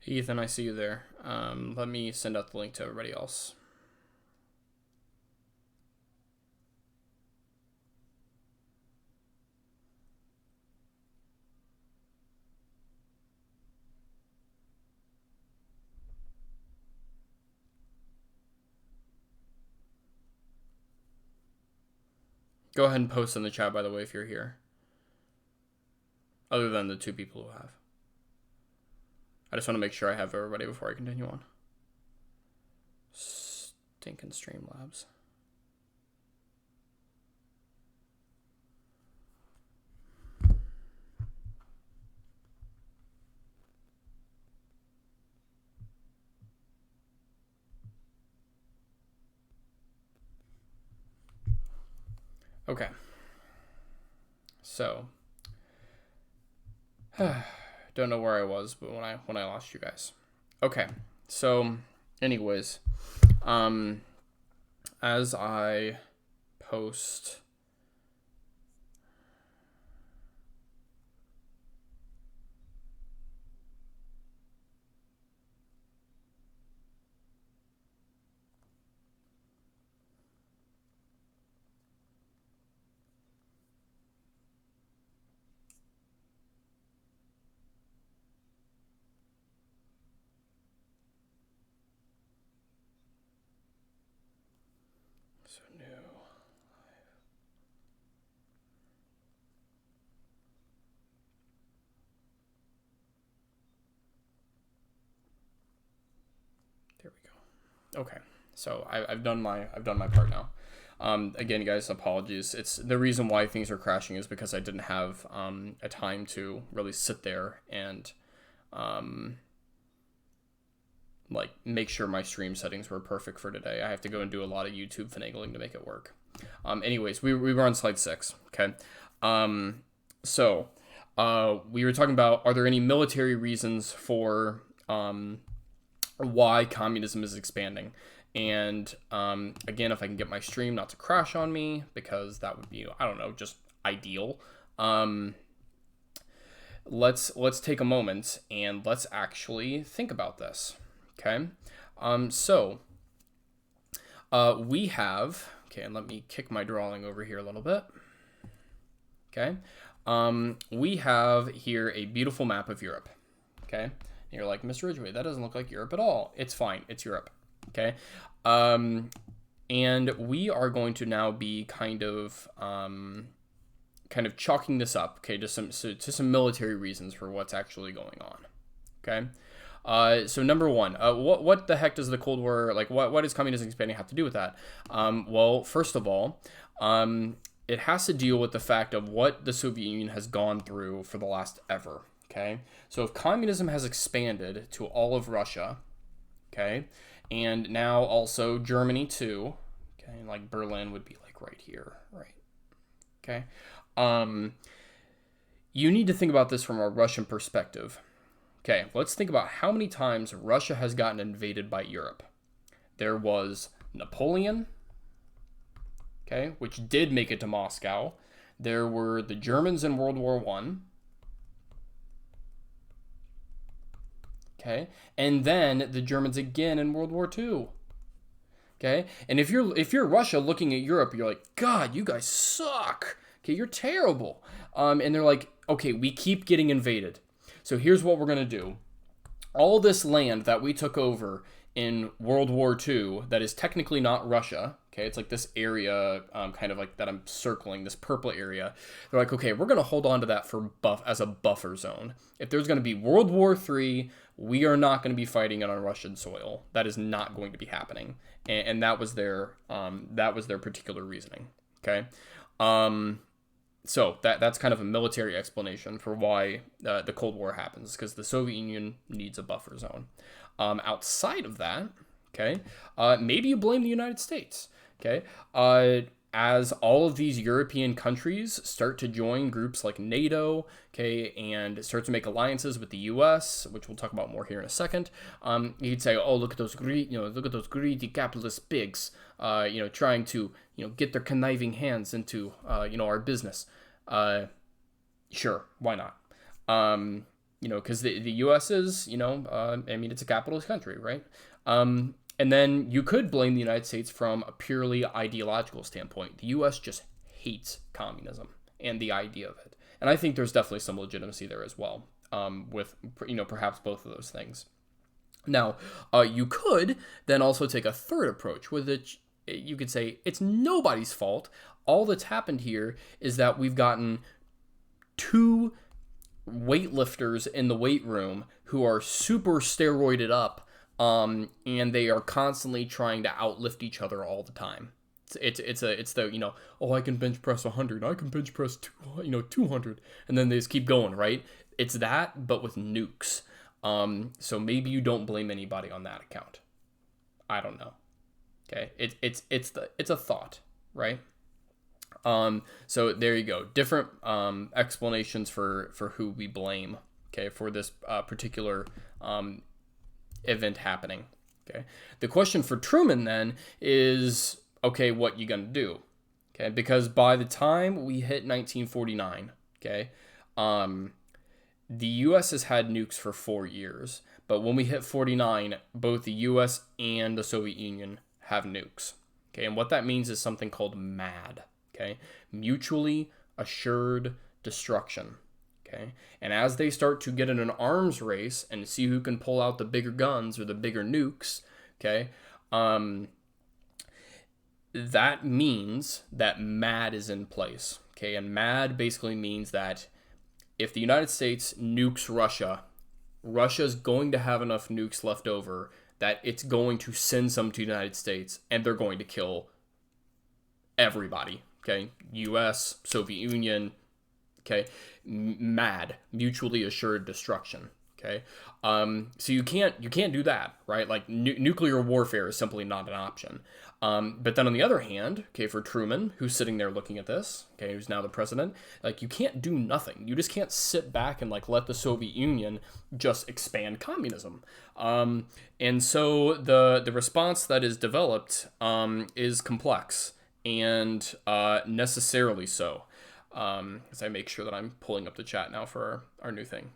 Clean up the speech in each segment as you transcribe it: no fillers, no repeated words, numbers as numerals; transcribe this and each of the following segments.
Ethan, I see you there. Let me send out the link to everybody else. Go ahead and post in the chat, by the way, if you're here. Other than the two people who have. I just want to make sure I have everybody before I continue on. Stinking Streamlabs. Okay. So, don't know where I was, but when I lost you guys. Okay. So, anyways, as I post There we go. Okay, so I've done my part now. Again, guys, apologies. It's the reason why things are crashing is because I didn't have a time to really sit there and like make sure my stream settings were perfect for today. I have to go and do a lot of YouTube finagling to make it work. Anyways, we were on slide 6. Okay. So we were talking about, are there any military reasons for why communism is expanding? And again, if I can get my stream not to crash on me, because that would be, I don't know, just ideal. Let's take a moment and let's actually think about this. Okay. So we have, okay, and let me kick my drawing over here a little bit. Okay. We have here a beautiful map of Europe. Okay. And you're like, Mr. Ridgway, that doesn't look like Europe at all. It's fine. It's Europe. Okay. And we are going to now be kind of chalking this up, okay, to some military reasons for what's actually going on. Okay. So number one, what the heck does the Cold War, like, what does communism expanding have to do with that? Well, first of all, it has to deal with the fact of what the Soviet Union has gone through for the last ever. Okay. So if communism has expanded to all of Russia, okay, and now also Germany too, okay, like Berlin would be like right here, right? Okay. You need to think about this from a Russian perspective. Okay, let's think about how many times Russia has gotten invaded by Europe. There was Napoleon, okay, which did make it to Moscow. There were the Germans in World War I. Okay, and then the Germans again in World War II. Okay, and if you're Russia looking at Europe, you're like, God, you guys suck. Okay, you're terrible. And they're like, okay, we keep getting invaded. So here's what we're gonna do. All this land that we took over in World War II that is technically not Russia, okay, it's like this area, kind of like that I'm circling, this purple area. They're like, okay, we're gonna hold on to that for as a buffer zone. If there's gonna be World War III, we are not going to be fighting it on Russian soil. That is not going to be happening, and that was their particular reasoning. Okay, so that's kind of a military explanation for why the Cold War happens, because the Soviet Union needs a buffer zone. Outside of that, okay, maybe you blame the United States. Okay, as all of these European countries start to join groups like NATO, okay, and start to make alliances with the U.S., which we'll talk about more here in a second, you'd say, oh, look at those greedy capitalist pigs, trying to, get their conniving hands into, our business. Sure, why not? because the U.S. is, I mean, it's a capitalist country, right? And then you could blame the United States from a purely ideological standpoint. The U.S. just hates communism and the idea of it. And I think there's definitely some legitimacy there as well, with, perhaps both of those things. Now, you could then also take a third approach, which you could say it's nobody's fault. All that's happened here is that we've gotten two weightlifters in the weight room who are super steroided up, and they are constantly trying to outlift each other all the time. It's the I can bench press 100, I can bench press 200, and then they just keep going, right? It's that, but with nukes. So maybe you don't blame anybody on that account. I don't know. Okay, it's a thought, right? So there you go. Different explanations for who we blame. Okay, for this particular event happening. Okay, the question for Truman then is, okay, what you gonna do? Okay, because by the time we hit 1949, okay, the U.S. has had nukes for 4 years, but when we hit 49, both the U.S. and the Soviet Union have nukes. Okay, and what that means is something called MAD. Okay, mutually assured destruction. Okay, and as they start to get in an arms race and see who can pull out the bigger guns or the bigger nukes, okay, that means that MAD is in place. Okay, and MAD basically means that if the United States nukes Russia, Russia's going to have enough nukes left over that it's going to send some to the United States, and they're going to kill everybody. Okay, U.S., Soviet Union. Okay, MAD, mutually assured destruction. Okay, so you can't do that, right? Like nuclear warfare is simply not an option. But then on the other hand, okay, for Truman, who's sitting there looking at this, okay, who's now the president, like you can't do nothing. You just can't sit back and like let the Soviet Union just expand communism. And so the response that is developed is complex and necessarily so. As I make sure that I'm pulling up the chat now for our new thing.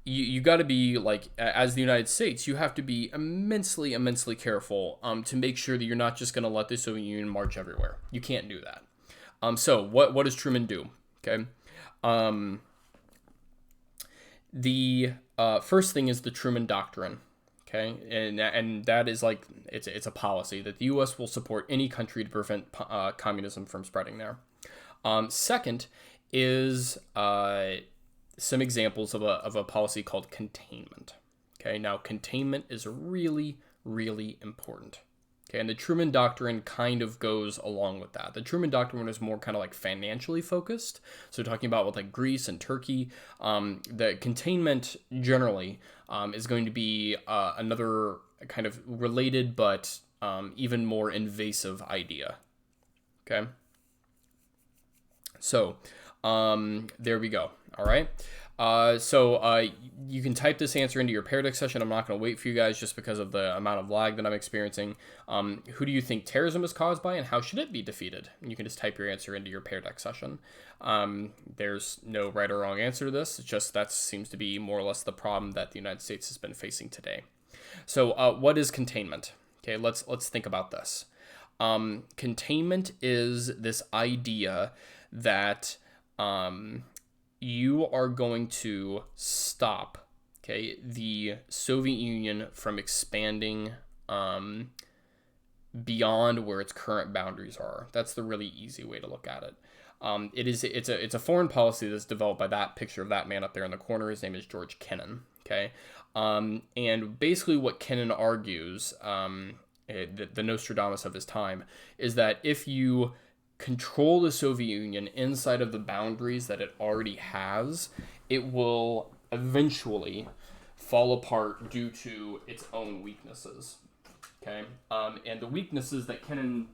You got to be like, as the United States, you have to be immensely careful to make sure that you're not just going to let the Soviet Union march everywhere. You can't do that. So what does Truman do? Okay. The first thing is the Truman Doctrine. Okay, and that is like it's a policy that the U.S. will support any country to prevent communism from spreading there. Second is some examples of a policy called containment. Okay, now containment is really important. Okay, and the Truman Doctrine kind of goes along with that. The Truman Doctrine is more kind of like financially focused. So talking about with like Greece and Turkey, the containment generally is going to be another kind of related but even more invasive idea. Okay. So there we go. All right. So you can type this answer into your Pear Deck session. I'm not going to wait for you guys just because of the amount of lag that I'm experiencing. Who do you think terrorism is caused by, and how should it be defeated? And you can just type your answer into your Pear Deck session. There's no right or wrong answer to this. It's just that seems to be more or less the problem that the United States has been facing today. So what is containment? Okay, let's think about this. Containment is this idea that you are going to stop, okay, the Soviet Union from expanding beyond where its current boundaries are. That's the really easy way to look at it. It's a foreign policy that's developed by that picture of that man up there in the corner. His name is George Kennan. Okay, and basically what Kennan argues, the Nostradamus of his time, is that if you control the Soviet Union inside of the boundaries that it already has, it will eventually fall apart due to its own weaknesses. Okay, and the weaknesses that Kennan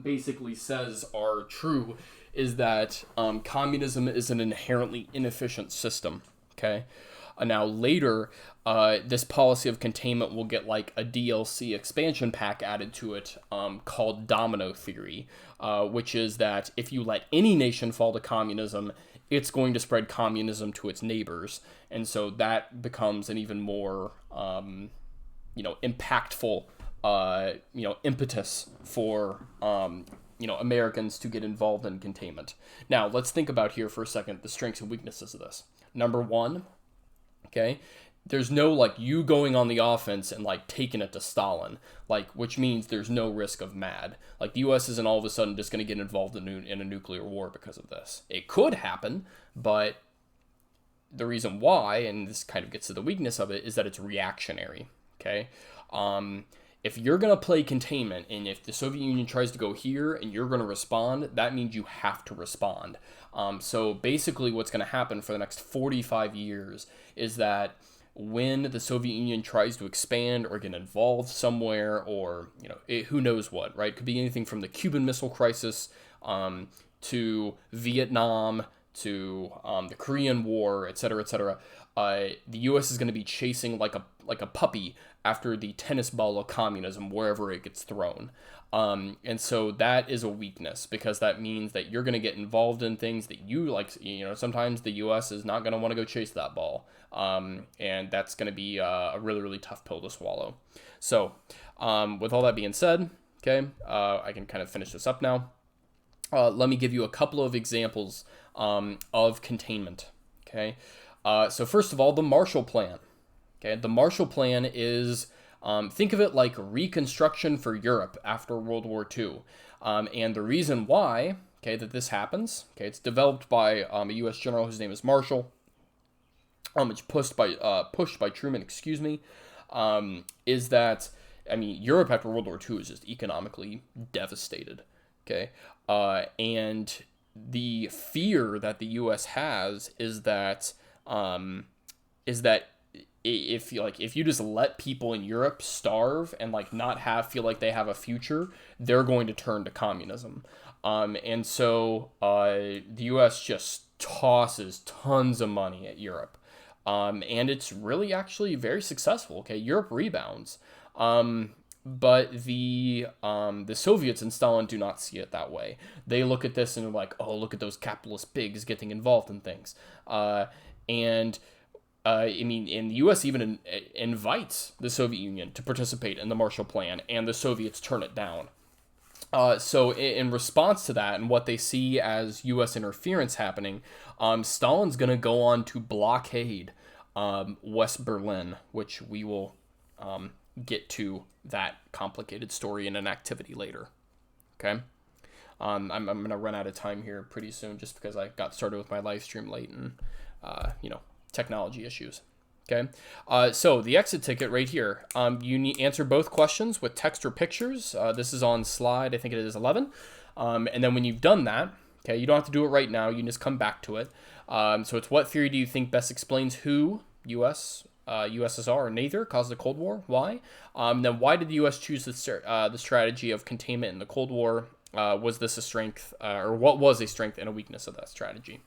basically says are true is that communism is an inherently inefficient system. Okay. Now later, this policy of containment will get like a DLC expansion pack added to it called domino theory, which is that if you let any nation fall to communism, it's going to spread communism to its neighbors. And so that becomes an even more, impactful, impetus for, Americans to get involved in containment. Now, let's think about here for a second the strengths and weaknesses of this. Number one, okay, there's no like you going on the offense and like taking it to Stalin, like, which means there's no risk of MAD. Like the U.S. isn't all of a sudden just going to get involved in a nuclear war because of this. It could happen, but the reason why, and this kind of gets to the weakness of it, is that it's reactionary. Okay, if you're going to play containment, and if the Soviet Union tries to go here and you're going to respond, that means you have to respond. So basically what's going to happen for the next 45 years is that when the Soviet Union tries to expand or get involved somewhere, or, who knows what, right? It could be anything from the Cuban Missile Crisis to Vietnam to the Korean War, et cetera, et cetera. The U.S. is going to be chasing like a puppy after the tennis ball of communism wherever it gets thrown. And so that is a weakness, because that means that you're going to get involved in things that you like. Sometimes the U.S. is not going to want to go chase that ball. And that's going to be a really, really tough pill to swallow. So with all that being said, okay, I can kind of finish this up now. Let me give you a couple of examples of containment. Okay. So first of all, the Marshall Plan. Okay, the Marshall Plan is, think of it like reconstruction for Europe after World War II. And the reason why, okay, that this happens, okay, it's developed by a U.S. general whose name is Marshall. It's pushed by Truman, is that, Europe after World War II is just economically devastated. Okay, and the fear that the U.S. has is that if you just let people in Europe starve and not feel like they have a future, they're going to turn to communism. And so the U.S. just tosses tons of money at Europe. And it's really actually very successful. Okay, Europe rebounds. But the Soviets and Stalin do not see it that way. They look at this and they're like, oh, look at those capitalist pigs getting involved in things. And the U.S. even invites the Soviet Union to participate in the Marshall Plan, and the Soviets turn it down. So in response to that and what they see as U.S. interference happening, Stalin's going to go on to blockade West Berlin, which we will get to that complicated story in an activity later. Okay? I'm going to run out of time here pretty soon just because I got started with my live stream late and, technology issues. Okay, so the exit ticket right here. You need answer both questions with text or pictures. This is on slide, I think it is 11. And then when you've done that, okay, you don't have to do it right now. You can just come back to it. So it's what theory do you think best explains who, U.S., USSR, or neither, caused the Cold War? Why? Then why did the U.S. choose the strategy of containment in the Cold War? Was this a strength, or what was a strength and a weakness of that strategy?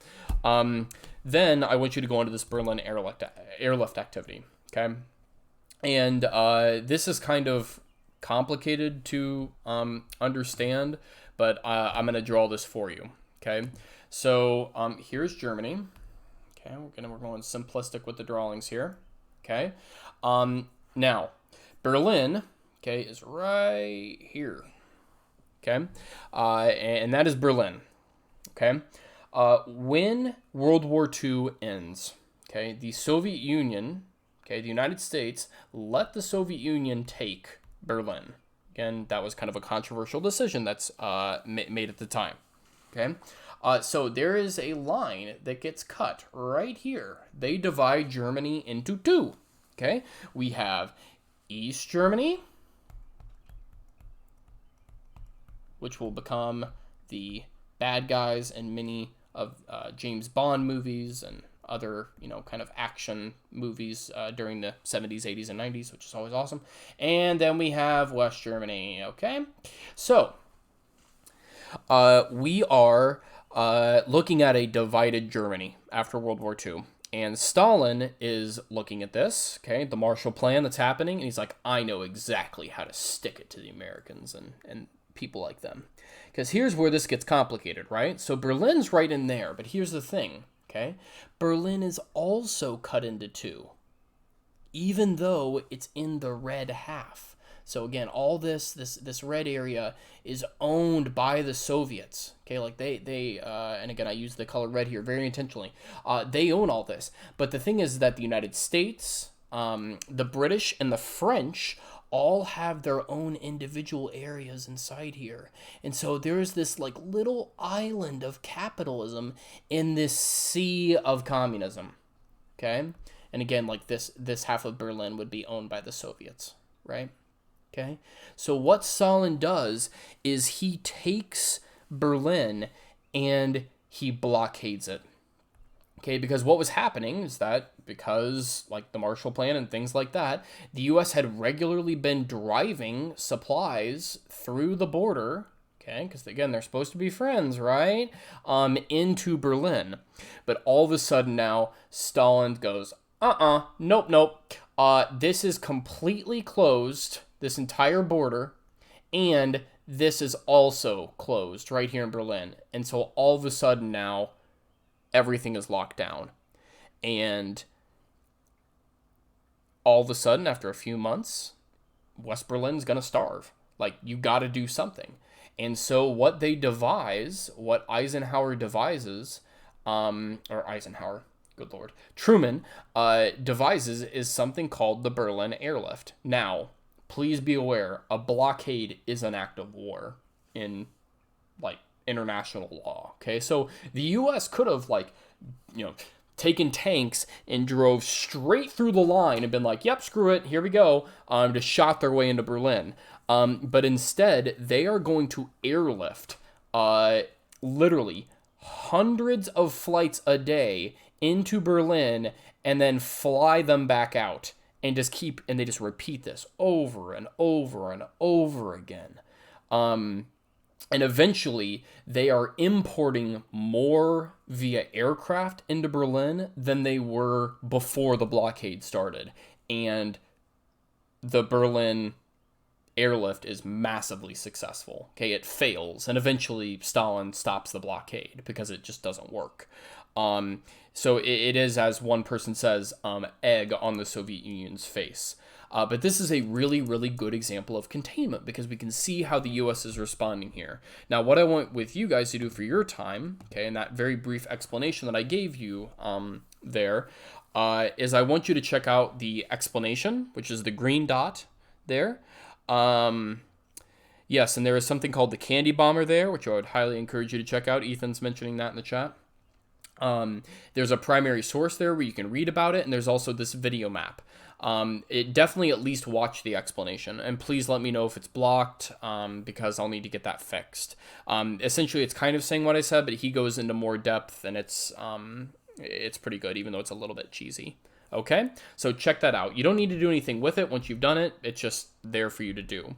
Then I want you to go into this Berlin airlift activity, okay? And this is kind of complicated to understand, but I'm going to draw this for you, okay? So here's Germany. Okay, we're going simplistic with the drawings here, okay? Now, Berlin, okay, is right here. Okay, and that is Berlin. Okay, when World War II ends, okay, the Soviet Union, okay, the United States let the Soviet Union take Berlin. Again, that was kind of a controversial decision that's made at the time. Okay, so there is a line that gets cut right here. They divide Germany into two. Okay, we have East Germany, which will become the bad guys in many of James Bond movies and other, kind of action movies during the 70s, 80s, and 90s, which is always awesome. And then we have West Germany, okay? So, we are looking at a divided Germany after World War II. And Stalin is looking at this, okay, the Marshall Plan that's happening, and he's like, I know exactly how to stick it to the Americans and people like them. Because here's where this gets complicated, right? So Berlin's right in there, but here's the thing. Okay, Berlin is also cut into two, even though it's in the red half. So again, all this red area is owned by the Soviets. Okay, like they and again I use the color red here very intentionally. They own all this, but the thing is that the United States, the British, and the French all have their own individual areas inside here. And so there's this like little island of capitalism in this sea of communism. Okay? And again, like this half of Berlin would be owned by the Soviets, right? Okay? So what Stalin does is he takes Berlin and he blockades it. Okay, because what was happening is that because, like the Marshall Plan and things like that, the U.S. had regularly been driving supplies through the border, okay, because again, they're supposed to be friends, right, into Berlin. But all of a sudden now, Stalin goes, nope. This is completely closed, this entire border, and this is also closed right here in Berlin. And so all of a sudden now, everything is locked down. And all of a sudden, after a few months, West Berlin's going to starve. Like, you got to do something. And so what they devise, what Eisenhower devises, or Eisenhower, good Lord, Truman devises is something called the Berlin Airlift. Now, please be aware, a blockade is an act of war in, like, international law. Okay, so the U.S. could have, like, taken tanks and drove straight through the line and been like, yep, screw it, here we go, to shot their way into Berlin. But instead, they are going to airlift literally hundreds of flights a day into Berlin and then fly them back out and they just repeat this over and over and over again. And eventually, they are importing more via aircraft into Berlin than they were before the blockade started. And the Berlin airlift is massively successful. Okay, it fails. And eventually, Stalin stops the blockade because it just doesn't work. So it is, as one person says, egg on the Soviet Union's face. But this is a really, really good example of containment because we can see how the U.S. is responding here. Now, what I want with you guys to do for your time, okay, and that very brief explanation that I gave you there, is I want you to check out the explanation, which is the green dot there. Yes, and there is something called the candy bomber there, which I would highly encourage you to check out. Ethan's mentioning that in the chat. There's a primary source there where you can read about it, and there's also this video map. It definitely at least watch the explanation, and please let me know if it's blocked, because I'll need to get that fixed. Essentially, it's kind of saying what I said, but he goes into more depth, and it's pretty good, even though it's a little bit cheesy. Okay, so check that out. You don't need to do anything with it once you've done it. It's just there for you to do.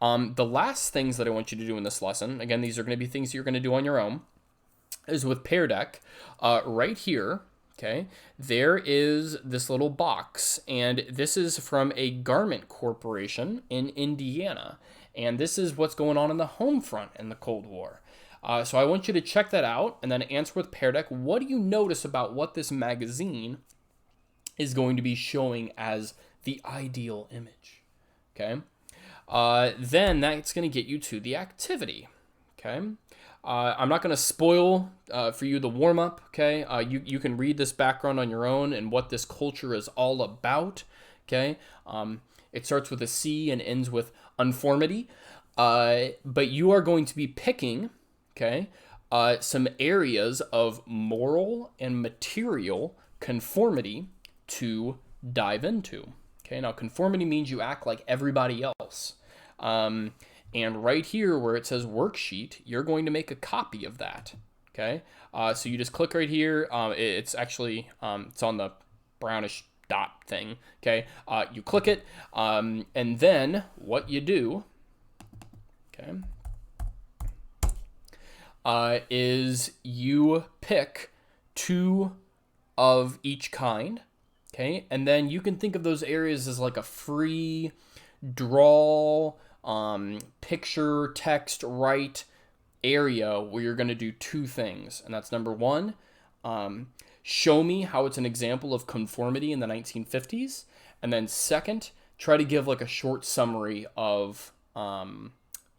The last things that I want you to do in this lesson, again, these are going to be things you're going to do on your own, is with Pear Deck. Right here, okay, there is this little box, and this is from a garment corporation in Indiana, and this is what's going on in the home front in the Cold War. So I want you to check that out and then answer with Pear Deck. What do you notice about what this magazine is going to be showing as the ideal image? Okay, then that's going to get you to the activity. Okay. I'm not going to spoil for you the warm-up, okay? You can read this background on your own and what this culture is all about, okay? It starts with a C and ends with conformity, but you are going to be picking, okay, some areas of moral and material conformity to dive into, okay? Now, conformity means you act like everybody else. And right here where it says worksheet, you're going to make a copy of that, okay? So you just click right here. It's actually, it's on the brownish dot thing, okay? You click it, and then what you do, okay, is you pick 2 of each kind, okay? And then you can think of those areas as like a free draw, picture, text, write area where you're going to do 2 things. And that's number 1, Show me how it's an example of conformity in the 1950s. And then second, try to give like a short summary of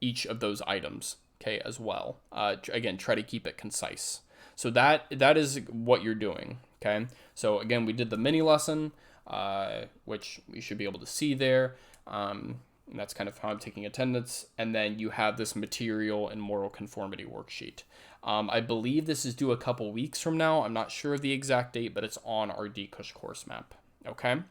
each of those items, okay, as well. Again, try to keep it concise. So that is what you're doing, okay? So again, we did the mini lesson, which you should be able to see there. And that's kind of how I'm taking attendance. And then you have this material and moral conformity worksheet. I believe this is due a couple weeks from now. I'm not sure of the exact date, but it's on our DCUSH course map, okay?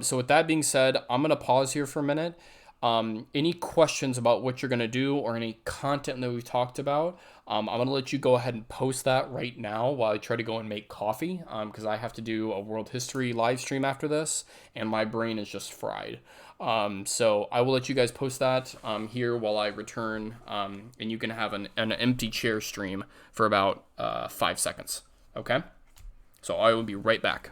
So with that being said, I'm going to pause here for a minute. Any questions about what you're going to do or any content that we've talked about, I'm going to let you go ahead and post that right now while I try to go and make coffee, because I have to do a world history live stream after this, and my brain is just fried. So I will let you guys post that here while I return, and you can have an empty chair stream for about 5 seconds. Okay? So I will be right back.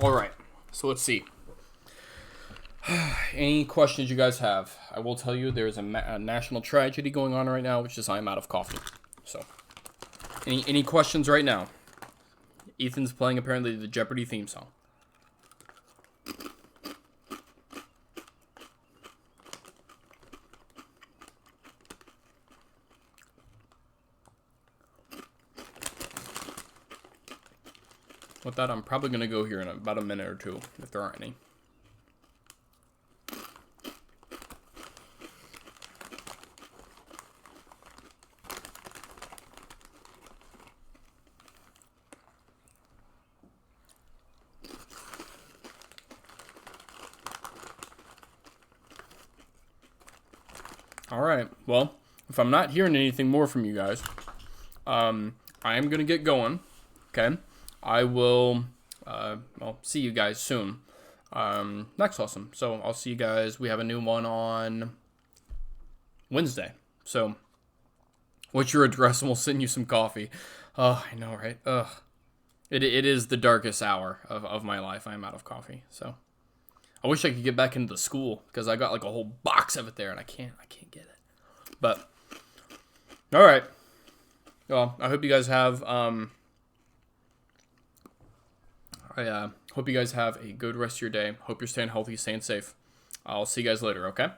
All right, so let's see. Any questions you guys have? I will tell you there's a national tragedy going on right now, which is I'm out of coffee. So, any questions right now? Ethan's playing apparently the Jeopardy theme song. With that, I'm probably going to go here in about a minute or two, if there aren't any. All right, well, if I'm not hearing anything more from you guys, I am going to get going, okay? I will, see you guys soon. Next lesson. So I'll see you guys. We have a new one on Wednesday. So what's your address and we'll send you some coffee. Oh, I know, right? Ugh. It is the darkest hour of my life. I am out of coffee. So I wish I could get back into the school because I got like a whole box of it there and I can't get it. But all right. Well, I hope you guys have I hope you guys have a good rest of your day. Hope you're staying healthy, staying safe. I'll see you guys later, okay?